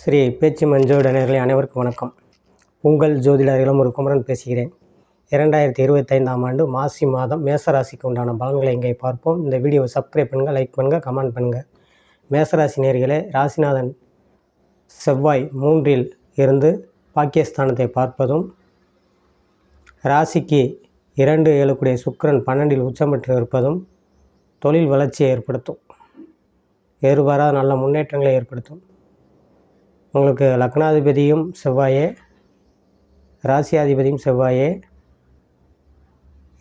ஸ்ரீ பேச்சு மஞ்சோட நேயர்களே அனைவருக்கும் வணக்கம். உங்கள் ஜோதிடர் இளமுரு குமரன் பேசுகிறேன். 2025ஆம் ஆண்டு மாசி மாதம் மேசராசிக்கு உண்டான பலன்களை இங்கே பார்ப்போம். இந்த வீடியோவை சப்ஸ்கிரைப் பண்ணுங்கள், லைக் பண்ணுங்கள், கமெண்ட் பண்ணுங்கள். மேசராசி நேயர்களே, ராசிநாதன் செவ்வாய் 3இல் இருந்து பாக்கியஸ்தானத்தை பார்ப்பதும், ராசிக்கு 2-7 கூடிய சுக்கிரன் 12இல் உச்சம் பெற்று இருப்பதும் தொழில் வளர்ச்சியை ஏற்படுத்தும். எதிர்பாராத நல்ல முன்னேற்றங்களை ஏற்படுத்தும். உங்களுக்கு லக்னாதிபதியும் செவ்வாயே, ராசியாதிபதியும் செவ்வாயே,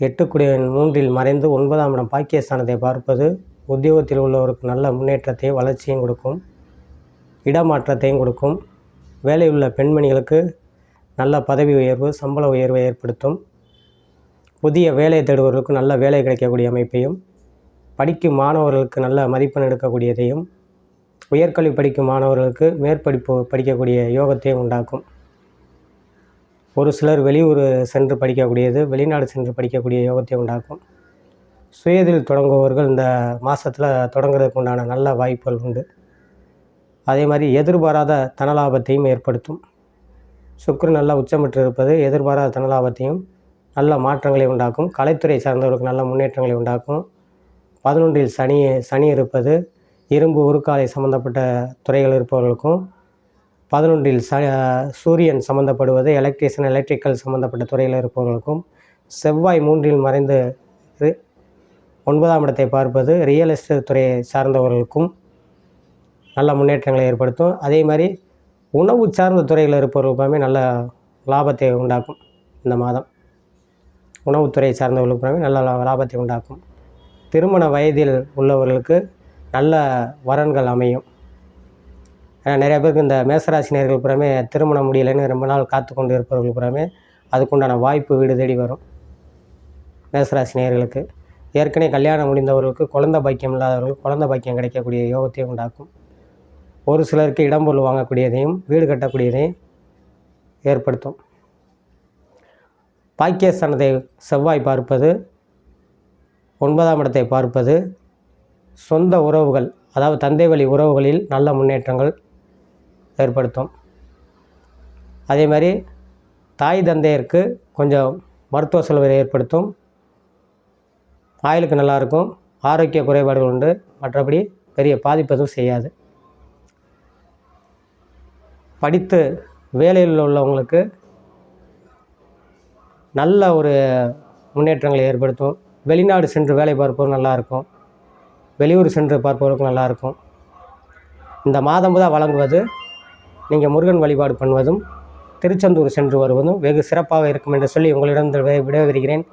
8 3இல் மறைந்து 9ஆம் இடம் பாக்கியஸ்தானத்தை பார்ப்பது உத்தியோகத்தில் உள்ளவருக்கு நல்ல முன்னேற்றத்தையும் வளர்ச்சியும் கொடுக்கும், இடமாற்றத்தையும் கொடுக்கும். வேலையுள்ள பெண்மணிகளுக்கு நல்ல பதவி உயர்வு, சம்பள உயர்வை ஏற்படுத்தும். புதிய வேலை தேடுபவர்களுக்கு நல்ல வேலை கிடைக்கக்கூடிய அமைப்பையும், படிக்கும் மாணவர்களுக்கு நல்ல மதிப்பெண் எடுக்கக்கூடியதையும், உயர்கல்வி படிக்கும் மாணவர்களுக்கு மேற்படிப்பு படிக்கக்கூடிய யோகத்தையும் உண்டாக்கும். ஒரு சிலர் வெளியூர் சென்று படிக்கக்கூடியது, வெளிநாடு சென்று படிக்கக்கூடிய யோகத்தை உண்டாக்கும். சுயதொழில் தொடங்குபவர்கள் இந்த மாதத்தில் தொடங்குறதுக்கு உண்டான நல்ல வாய்ப்புகள் உண்டு. அதே மாதிரி எதிர்பாராத தனலாபத்தையும் ஏற்படுத்தும். சுக்கிரன் நல்லா உச்சமிட்டு இருப்பது எதிர்பாராத தனலாபத்தையும் நல்ல மாற்றங்களை உண்டாக்கும். கலைத்துறை சார்ந்தவர்களுக்கு நல்ல முன்னேற்றங்களை உண்டாக்கும். 11இல் சனி இருப்பது இரும்பு உருக்காலை சம்மந்தப்பட்ட துறைகள் இருப்பவர்களுக்கும், 11இல் சூரியன் சம்மந்தப்படுவது எலக்ட்ரிக்கல் சம்மந்தப்பட்ட துறையில் இருப்பவர்களுக்கும், செவ்வாய் 3இல் மறைந்து 9ஆம் இடத்தை பார்ப்பது ரியல் எஸ்டேட் துறையை சார்ந்தவர்களுக்கும் நல்ல முன்னேற்றங்களை ஏற்படுத்தும். அதே மாதிரி உணவு சார்ந்த துறையில் இருப்பவர்களுக்குமே நல்ல லாபத்தை உண்டாக்கும். இந்த மாதம் உணவுத்துறை சார்ந்தவர்களுக்குமே நல்ல லாபத்தை உண்டாக்கும். திருமண வயதில் உள்ளவர்களுக்கு நல்ல வரன்கள் அமையும். ஏன்னா நிறைய பேருக்கு இந்த மேசராசினியர்கள் புறமே திருமணம் முடியலைன்னு ரொம்ப நாள் காத்து கொண்டு இருப்பவர்கள் புறமே அதுக்குண்டான வாய்ப்பு வீடு தேடி வரும். மேசராசினியர்களுக்கு ஏற்கனவே கல்யாணம் முடிந்தவர்களுக்கு குழந்தை பாக்கியம் இல்லாதவர்களுக்கு குழந்தை பாக்கியம் கிடைக்கக்கூடிய யோகத்தையும் உண்டாக்கும். ஒரு சிலருக்கு இடம்பொருள் வாங்கக்கூடியதையும் வீடு கட்டக்கூடியதையும் ஏற்படுத்தும். பாக்கியஸ்தானத்தை செவ்வாய் பார்ப்பது, 9ஆம் இடத்தை பார்ப்பது சொந்த உறவுகள், அதாவது தந்தை வழி உறவுகளில் நல்ல முன்னேற்றங்கள் ஏற்படுத்தும். அதே மாதிரி தாய் தந்தையருக்கு கொஞ்சம் மருத்துவ செலவை ஏற்படுத்தும். ஆயுளுக்கு நல்லாயிருக்கும். ஆரோக்கிய குறைபாடுகள் உண்டு, மற்றபடி பெரிய பாதிப்பு எதுவும் செய்யாது. படித்து வேலையில் உள்ளவங்களுக்கு நல்ல ஒரு முன்னேற்றங்களை ஏற்படுத்தும். வெளிநாடு சென்று வேலை பார்ப்பவங்க நல்லாயிருக்கும். வெளியூர் சென்று பார்ப்பவர்களுக்கு நல்லாயிருக்கும். இந்த மாதம் தான் வழங்குவது, நீங்கள் முருகன் வழிபாடு பண்ணுவதும் திருச்செந்தூர் சென்று வருவதும் வெகு சிறப்பாக இருக்கும் என்று சொல்லி உங்களிடம் விடைபெறுகிறேன்.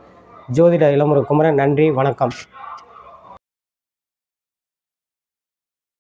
ஜோதிடர் இளமுரு குமரன். நன்றி, வணக்கம்.